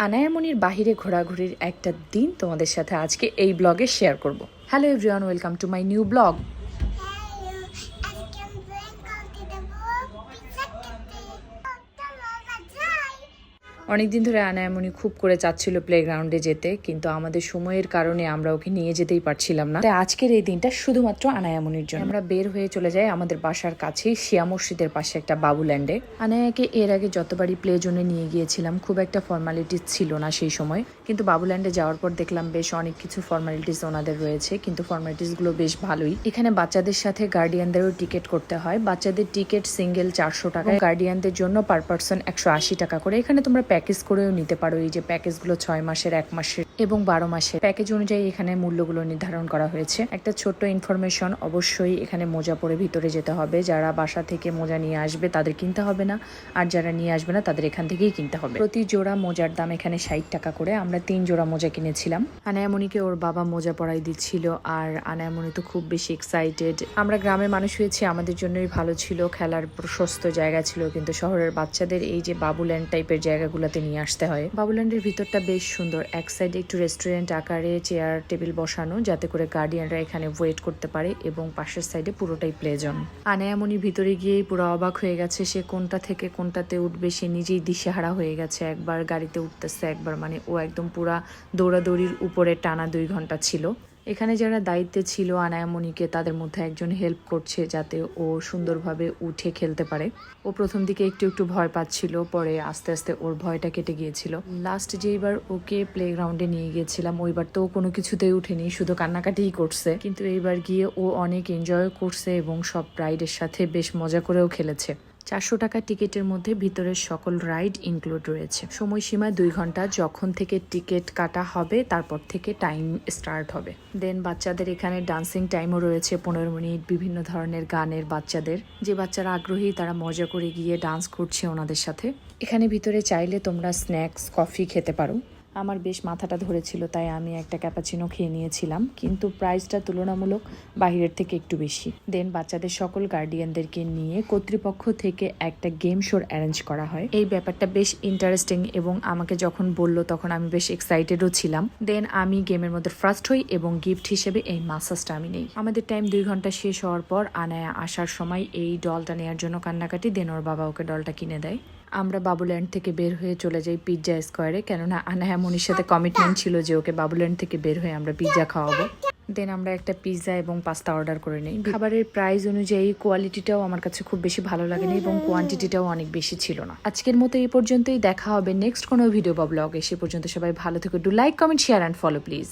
আনায়ামনির বাহিরে ঘোরাঘুরির একটা দিন তোমাদের সাথে আজকে এই ব্লগে শেয়ার করব। Hello everyone, welcome to my new blog. অনেকদিন ধরে আনায়ামনি খুব করে চাচ্ছিল প্লেগ্রাউন্ডে যেতে, কিন্তু আমাদের সময়ের কারণে আমরা ওকে নিয়ে যেতেই পারছিলাম না। তাই আজকের এই দিনটা শুধুমাত্র আনায়ামনির জন্য আমরা বের হয়ে চলে যাই আমাদের বাসার কাছে শিয়া মসজিদের পাশে একটা বাবুল্যান্ডে। আনায়াকে এর আগে যতবারই প্লে জোনে নিয়ে গিয়েছিলাম খুব একটা ফর্মালিটিস ছিল না সেই সময়, কিন্তু বাবুল্যান্ডে যাওয়ার পর দেখলাম বেশ অনেক কিছু ফর্মালিটিস ওনাদের রয়েছে, কিন্তু ফর্মালিটিস গুলো বেশ ভালোই। এখানে বাচ্চাদের সাথে গার্ডিয়ানদেরও টিকিট করতে হয়। বাচ্চাদের টিকিট সিঙ্গেল 400 টাকা, গার্ডিয়ানদের জন্য পার পার্সন 180 টাকা করে। এখানে তোমরা প্যাকেজ করেও নিতে পারো। এই যে প্যাকেজগুলো 6 মাসের, 1 মাসের এবং 12 মাসের প্যাকেজ অনুযায়ী এখানে মূল্যগুলো নির্ধারণ করা হয়েছে। একটা ছোট্ট ইনফরমেশন, অবশ্যই এখানে মোজা পরে ভিতরে যেতে হবে। যারা বাসা থেকে মোজা নিয়ে আসবে তাদের কিনতে হবে না, আর যারা নিয়ে আসবে না তাদের এখান থেকেই কিনতে হবে। প্রতি জোড়া মোজার দাম এখানে 60 টাকা করে। আমরা 3 জোড়া মোজা কিনেছিলাম। আনায়ামনিকে ওর বাবা মোজা পরাই দিচ্ছিল, আর আনায়ামনি তো খুব বেশি এক্সাইটেড। আমরা গ্রামের মানুষ হয়েছি, আমাদের জন্যই ভালো ছিল, খেলার প্রশস্ত জায়গা ছিল, কিন্তু শহরের বাচ্চাদের এই যে বাবুল্যান্ড টাইপের জায়গাগুলোতে নিয়ে আসতে হয়। বাবুল্যান্ডের ভিতরটা বেশ সুন্দর। এক সাইডে একটু রেস্টুরেন্ট আকারে চেয়ার টেবিল বসানো, যাতে করে গার্ডিয়ানরা এখানে ওয়েট করতে পারে, এবং পাশের সাইডে পুরোটাই প্লে জোন। আনায়ামনি ভিতরে গিয়েই পুরো অবাক হয়ে গেছে। সে কোনটা থেকে কোনটাতে উঠবে সে নিজেই দিশেহারা হয়ে গেছে। একবার গাড়িতে উঠতেছে, একবার মানে ও একদম পুরা দৌড়াদৌড়ির উপরে টানা 2 ঘন্টা ছিল। এখানে যারা দায়িত্বে ছিল আনায়ামনিকে, তাদের মধ্যে একজন হেল্প করছে যাতে ও সুন্দরভাবে উঠে খেলতে পারে। ও প্রথম দিকে একটু একটু ভয় পাচ্ছিল, পরে আস্তে আস্তে ওর ভয়টা কেটে গিয়েছিল। লাস্ট যেইবার ওকে প্লেগ্রাউন্ডে নিয়ে গিয়েছিলাম, ওইবার তো কোনো কিছুতেই উঠেনি, শুধু কান্নাকাটিই করছে। কিন্তু এইবার গিয়ে ও অনেক এনজয় করছে এবং সব রাইডের সাথে বেশ মজা করেও খেলেছে। 400 টাকা টিকিটের মধ্যে ভিতরের সকল রাইড ইনক্লুড রয়েছে। সময়সীমা 2 ঘন্টা। যখন থেকে টিকিট কাটা হবে তারপর থেকে টাইম স্টার্ট হবে। দেন বাচ্চাদের এখানে ডান্সিং টাইমও রয়েছে 15 মিনিট, বিভিন্ন ধরনের গানের। বাচ্চাদের যে বাচ্চারা আগ্রহী তারা মজা করে গিয়ে ডান্স করছে ওনাদের সাথে। এখানে ভিতরে চাইলে তোমরা স্ন্যাক্স, কফি খেতে পারো। আমার বেশ মাথাটা ধরেছিল, তাই আমি একটা ক্যাপাচিনো খেয়ে নিয়েছিলাম, কিন্তু প্রাইসটা তুলনামূলক বাহিরের থেকে একটু বেশি। দেন বাচ্চাদের সকল গার্ডিয়ানদেরকে নিয়ে কর্তৃপক্ষ থেকে একটা গেম শোর অ্যারেঞ্জ করা হয়। এই ব্যাপারটা বেশ ইন্টারেস্টিং, এবং আমাকে যখন বলল তখন আমি বেশ এক্সাইটেডও ছিলাম। দেন আমি গেমের মধ্যে ফার্স্ট হই এবং গিফট হিসেবে এই মাসাজটা আমি নেই। আমাদের টাইম 2 ঘন্টা শেষ হওয়ার পর আনায়া আসার সময় এই ডলটা নেওয়ার জন্য কান্নাকাটি। দেন ওর বাবা ওকে ডলটা কিনে দেয়। আমরা বাবুল্যান্ড থেকে বের হয়ে চলে যাই পিৎজা স্কোয়ারে, কেননা আনায়ামনির সাথে কমিটমেন্ট ছিল যে ওকে বাবুল্যান্ড থেকে বের হয়ে আমরা পিৎজা খাওয়াবো। দেন আমরা একটা পিৎজা এবং পাস্তা অর্ডার করে নিই। খাবারের প্রাইস অনুযায়ী কোয়ালিটিটাও আমার কাছে খুব বেশি ভালো লাগেনি, এবং কোয়ান্টিটিটাও অনেক বেশি ছিল না। আজকের মতো এই পর্যন্তই। দেখা হবে নেক্সট কোনো ভিডিও বা ব্লগে। সে পর্যন্ত সবাই ভালো থেকো। Do like, comment, share and follow please.